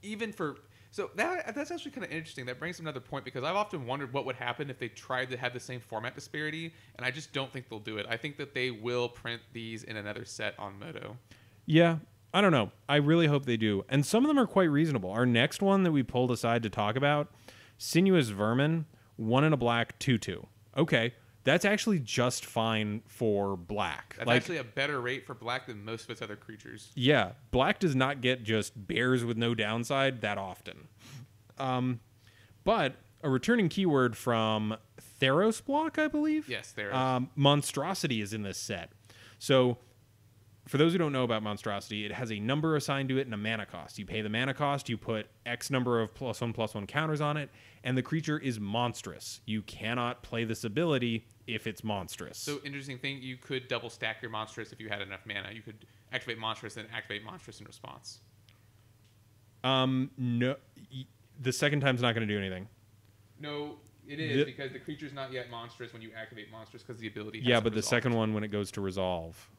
even for. So that's actually kind of interesting. That brings another point, because I've often wondered what would happen if they tried to have the same format disparity, and I just don't think they'll do it. I think that they will print these in another set on Moto. Yeah, I don't know. I really hope they do. And some of them are quite reasonable. Our next one that we pulled aside to talk about, Sinuous Vermin, 1 and a black, 2/2. Okay, that's actually just fine for black. That's actually a better rate for black than most of its other creatures. Yeah, black does not get just bears with no downside that often. But a returning keyword from Theros block, I believe? Yes, Theros. Monstrosity is in this set. So for those who don't know about Monstrosity, it has a number assigned to it and a mana cost. You pay the mana cost, you put X number of +1/+1 counters on it, and the creature is monstrous. You cannot play this ability if it's monstrous. So, interesting thing, you could double stack your monstrous if you had enough mana. You could activate monstrous and activate monstrous in response. No, the second time's not going to do anything. No, it is, because the creature's not yet monstrous when you activate monstrous, because the ability has Yeah, but the second one when it goes to resolve.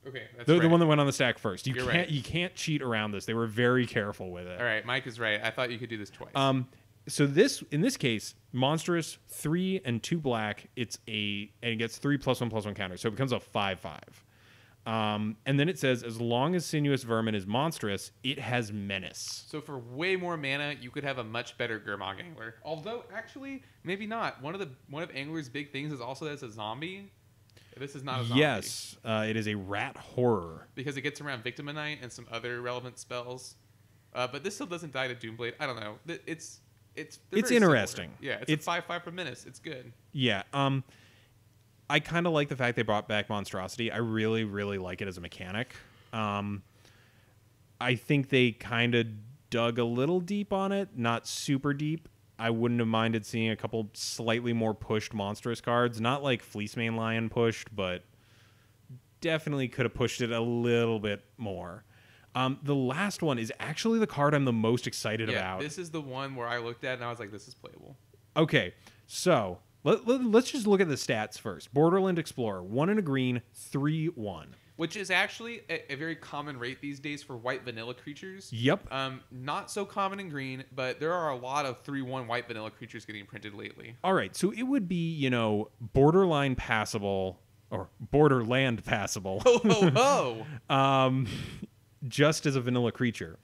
Okay, that's the one that went on the stack first. You're right. You can't cheat around this. They were very careful with it. All right, Mike is right. I thought you could do this twice. So in this case, monstrous 3 and 2 black. And it gets 3 +1/+1 counters, so it becomes a 5/5. And then it says, as long as Sinuous Vermin is monstrous, it has menace. So for way more mana, you could have a much better Gurmag Angler. Although actually, maybe not. One of Angler's big things is also that it's a zombie. This is not a zombie. Yes, it is a rat horror. Because it gets around Victimonite and some other relevant spells. But this still doesn't die to Doomblade. I don't know. It's interesting. Similar. Yeah, it's a 5/5 per menace. It's good. Yeah. I kind of like the fact they brought back Monstrosity. I really, really like it as a mechanic. I think they kind of dug a little deep on it, not super deep. I wouldn't have minded seeing a couple slightly more pushed monstrous cards. Not like Fleecemane Lion pushed, but definitely could have pushed it a little bit more. The last one is actually the card I'm the most excited about. This is the one where I looked at and I was like, this is playable. Okay, so let's just look at the stats first. Borderland Explorer, 1 and a green, 3/1. Which is actually a very common rate these days for white vanilla creatures. Yep. Not so common in green, but there are a lot of 3/1 white vanilla creatures getting printed lately. All right, so it would be, borderline passable, or borderland passable. Ho, ho. Just as a vanilla creature.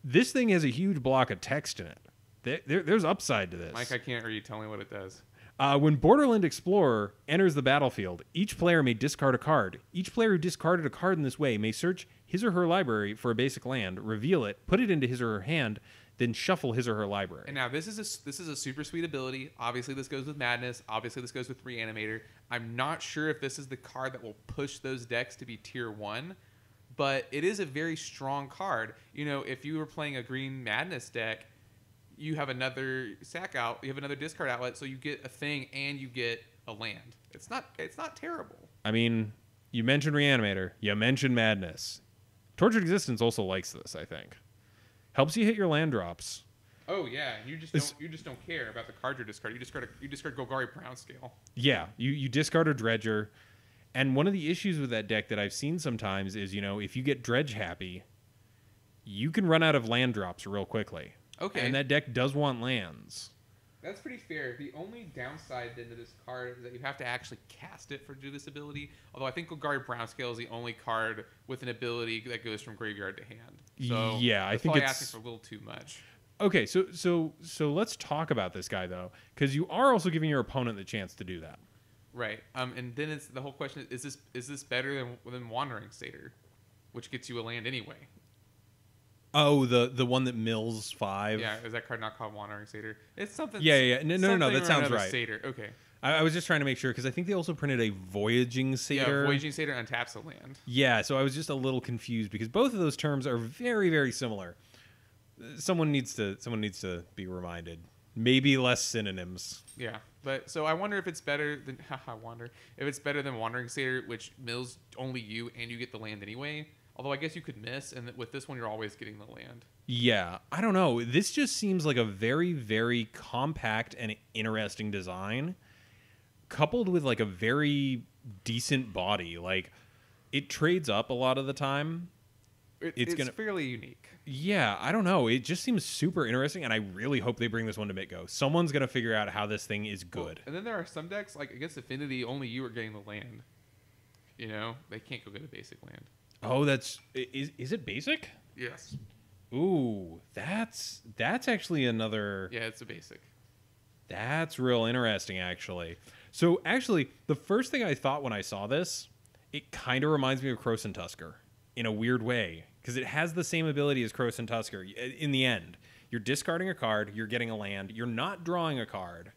This thing has a huge block of text in it. There's upside to this. Mike, I can't read. Tell me what it does. When Borderland Explorer enters the battlefield, each player may discard a card. Each player who discarded a card in this way may search his or her library for a basic land, reveal it, put it into his or her hand, then shuffle his or her library. And now this is a super sweet ability. Obviously, this goes with Madness. Obviously, this goes with Reanimator. I'm not sure if this is the card that will push those decks to be tier 1, but it is a very strong card. If you were playing a green Madness deck, you have another sack out. You have another discard outlet, so you get a thing and you get a land. It's not terrible. I mean, you mentioned Reanimator. You mentioned Madness. Tortured Existence also likes this, I think. Helps you hit your land drops. Oh yeah, you just don't care about the card you're discarding. You discard Golgari Brown Scale. Yeah, you discard a Dredger. And one of the issues with that deck that I've seen sometimes is, if you get Dredge happy, you can run out of land drops real quickly. Okay. And that deck does want lands. That's pretty fair. The only downside then to this card is that you have to actually cast it for do this ability. Although I think Golgari Brown Scale is the only card with an ability that goes from graveyard to hand. So yeah, I think probably it's asking for a little too much. Okay, so let's talk about this guy though, because you are also giving your opponent the chance to do that. Right. And then it's the whole question: is this better than Wandering Satyr, which gets you a land anyway? Oh, the one that mills 5. Yeah, is that card not called Wandering Satyr? It's something. Yeah. No. That sounds right. Satyr. Okay. I was just trying to make sure because I think they also printed a Voyaging Satyr. Yeah, Voyaging Satyr untaps a land. Yeah, so I was just a little confused because both of those terms are very, very similar. Someone needs to be reminded. Maybe less synonyms. Yeah, but so I wonder if it's better than if it's better than Wandering Satyr, which mills only you and you get the land anyway. Although I guess you could miss, and with this one you're always getting the land. Yeah, I don't know. This just seems like a very, very compact and interesting design, coupled with like a very decent body. Like it trades up a lot of the time. It's fairly unique. Yeah, I don't know. It just seems super interesting, and I really hope they bring this one to Mitgo. Someone's going to figure out how this thing is good. Well, and then there are some decks, like against Affinity, only you are getting the land. They can't go get a basic land. Oh, is it basic? Yes. Ooh, that's actually another... Yeah, it's a basic. That's real interesting, actually. So, actually, the first thing I thought when I saw this, it kind of reminds me of Krosan Tusker in a weird way. Because it has the same ability as Krosan Tusker. In the end, you're discarding a card, you're getting a land, you're not drawing a card,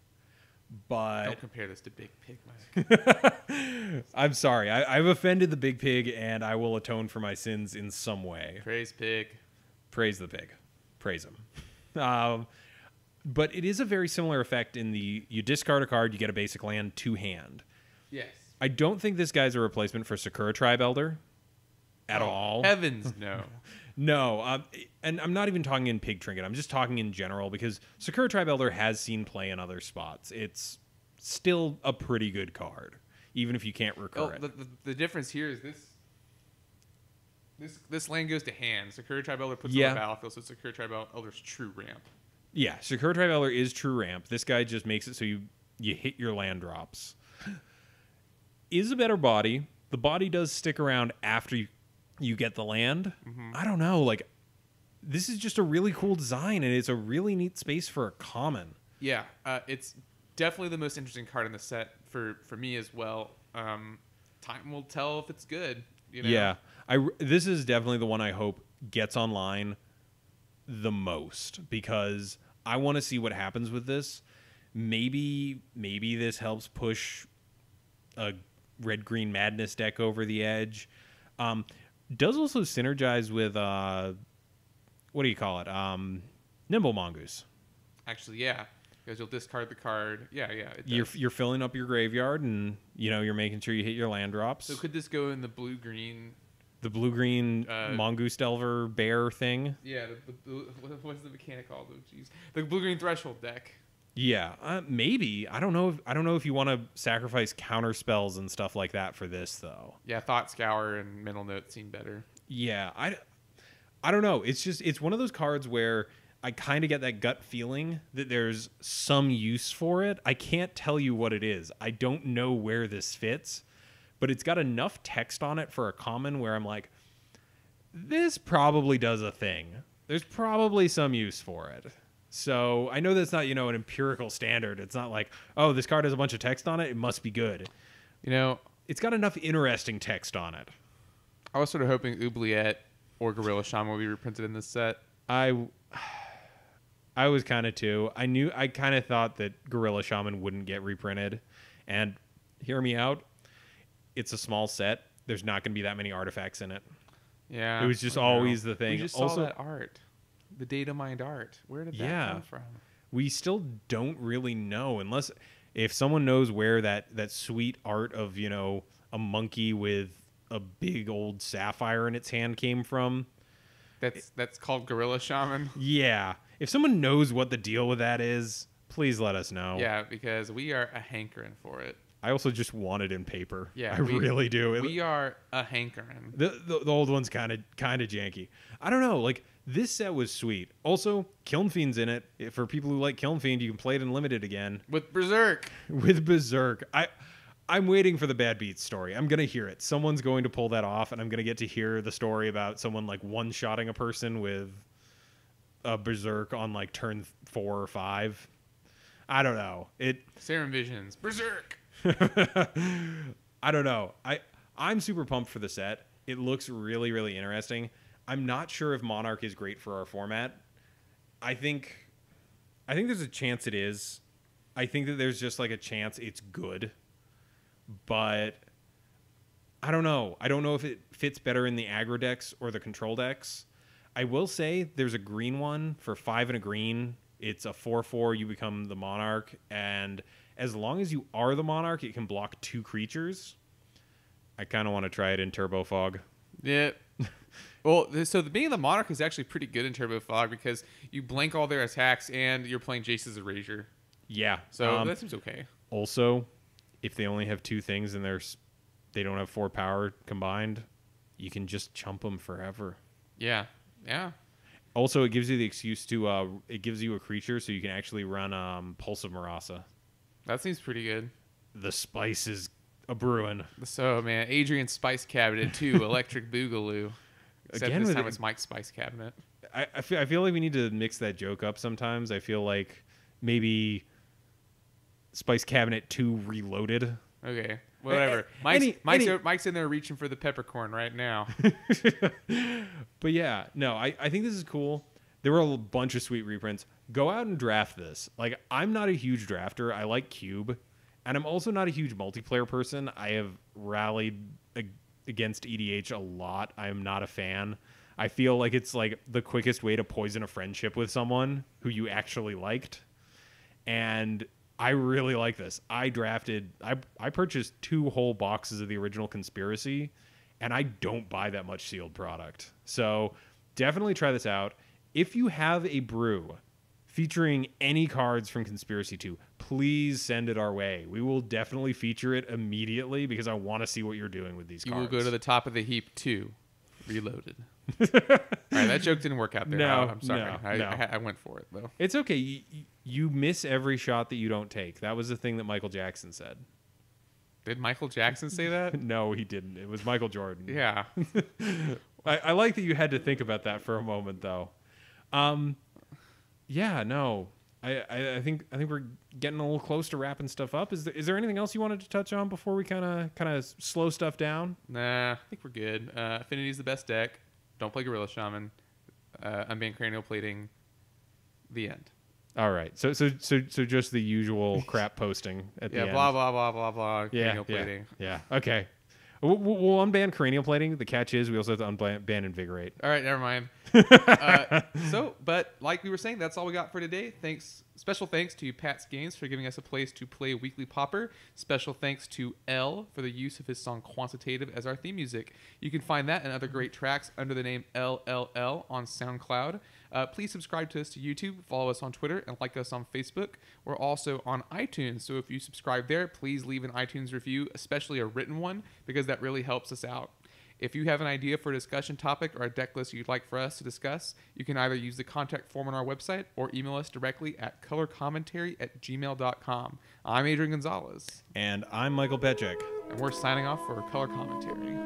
but... Don't compare this to Big Pig, Mike. I'm sorry. I've offended the Big Pig, and I will atone for my sins in some way. Praise Pig. Praise the pig. Praise him. But it is a very similar effect in you discard a card, you get a basic land to hand. Yes. I don't think this guy's a replacement for Sakura Tribe Elder. At all. Heavens, no. No, and I'm not even talking in Pig Trinket. I'm just talking in general because Sakura Tribe Elder has seen play in other spots. It's still a pretty good card, even if you can't recur it. The difference here is this land goes to hand. Sakura Tribe Elder puts it on the battlefield, so Sakura Tribe Elder's true ramp. Yeah, Sakura Tribe Elder is true ramp. This guy just makes it so you hit your land drops. Is a better body. The body does stick around after you get the land. Mm-hmm. I don't know. Like, this is just a really cool design, and it's a really neat space for a common. Yeah, it's definitely the most interesting card in the set for me as well. Time will tell if it's good. Yeah, this is definitely the one I hope gets online the most because I want to see what happens with this. Maybe this helps push a red-green Madness deck over the edge. Does also synergize with what do you call it? Nimble Mongoose. Actually, yeah, because you'll discard the card. Yeah, it does. You're filling up your graveyard, and you're making sure you hit your land drops. So could this go in the blue-green? The blue-green Mongoose Delver Bear thing. Yeah, what's the mechanic called? Oh, jeez, the blue-green Threshold deck. Yeah, maybe. I don't know if you want to sacrifice counter spells and stuff like that for this though. Yeah, Thought Scour and Mental Note seem better. Yeah, I don't know. It's one of those cards where I kind of get that gut feeling that there's some use for it. I can't tell you what it is. I don't know where this fits, but it's got enough text on it for a common where I'm like, this probably does a thing. There's probably some use for it. So I know that's not, an empirical standard. It's not like, oh, this card has a bunch of text on it. It must be good. It's got enough interesting text on it. I was sort of hoping Oubliette or Gorilla Shaman will be reprinted in this set. I was kind of too. I kind of thought that Gorilla Shaman wouldn't get reprinted. And hear me out. It's a small set. There's not going to be that many artifacts in it. Yeah. It was just always the thing. We just saw that art. The data mined art. Where did that come from? We still don't really know unless If someone knows where that sweet art of, a monkey with a big old sapphire in its hand came from. That's called Gorilla Shaman. Yeah. If someone knows what the deal with that is, please let us know. Yeah, because we are a hankering for it. I also just want it in paper. Yeah, I really do. We are a hankering. The old one's kind of janky. I don't know. Like, this set was sweet. Also, Kiln Fiend's in it. For people who like Kiln Fiend, you can play it in limited again. With Berserk. With Berserk. I'm waiting for the Bad Beats story. I'm going to hear it. Someone's going to pull that off, and I'm going to get to hear the story about someone, like, one-shotting a person with a Berserk on, like, turn 4 or 5. I don't know. Serum Visions. Berserk. I don't know. I'm super pumped for the set. It looks really, really interesting. I'm not sure if Monarch is great for our format. I think there's a chance it is. I think that there's just like a chance it's good. But I don't know. I don't know if it fits better in the aggro decks or the control decks. I will say there's a green one for 5 and a green. It's a 4/4. You become the Monarch, and as long as you are the Monarch, it can block 2 creatures. I kind of want to try it in Turbo Fog. Yeah. Well, so being the Monarch is actually pretty good in Turbo Fog because you blank all their attacks and you're playing Jace's Erasure. Yeah. So that seems okay. Also, if they only have 2 things and they don't have 4 power combined, you can just chump them forever. Yeah. Yeah. Also, it gives you the excuse to it gives you a creature so you can actually run Pulse of Marasa. That seems pretty good. The spice is a brewing. So, man, Adrian's Spice Cabinet, too. Electric Boogaloo. Except Again, this time it's Mike's Spice Cabinet. I feel like we need to mix that joke up sometimes. I feel like maybe Spice Cabinet 2 Reloaded. Okay, whatever. Mike's in there reaching for the peppercorn right now. But yeah, no, I think this is cool. There were a bunch of sweet reprints. Go out and draft this. Like, I'm not a huge drafter. I like Cube. And I'm also not a huge multiplayer person. I have rallied against EDH a lot. I am not a fan. I feel like it's like the quickest way to poison a friendship with someone who you actually liked. And I really like this. I purchased 2 whole boxes of the original Conspiracy, and I don't buy that much sealed product. So definitely try this out. If you have a brew featuring any cards from Conspiracy 2, please send it our way. We will definitely feature it immediately because I want to see what you're doing with these cards. You will go to the top of the heap too. Reloaded. All right, that joke didn't work out there. No, I'm sorry. no. I went for it, though. It's okay. You miss every shot that you don't take. That was the thing that Michael Jackson said. Did Michael Jackson say that? No, he didn't. It was Michael Jordan. Yeah. I like that you had to think about that for a moment, though. Yeah, no. I think we're getting a little close to wrapping stuff up. Is there anything else you wanted to touch on before we kind of slow stuff down? Nah, I think we're good. Affinity's the best deck. Don't play Gorilla Shaman. Unbanned Cranial Plating. The end. All right. So just the usual crap posting at the end. Yeah, blah, blah, blah, blah, blah. Cranial Yeah. Plating. Yeah. Okay. We'll unban cranial plating. The catch is we also have to unban invigorate. All right, never mind. But like we were saying, that's all we got for today. Special thanks to Pat's Games for giving us a place to play Weekly Pauper. Special thanks to L for the use of his song Quantitative as our theme music. You can find that and other great tracks under the name LLL on SoundCloud. Please subscribe to us to YouTube, follow us on Twitter, and like us on Facebook. We're also on iTunes, so if you subscribe there, please leave an iTunes review, especially a written one, because that really helps us out. If you have an idea for a discussion topic or a deck list you'd like for us to discuss, you can either use the contact form on our website or email us directly at colorcommentary@gmail.com. I'm Adrian Gonzalez. And I'm Michael Petchek. And we're signing off for Color Commentary.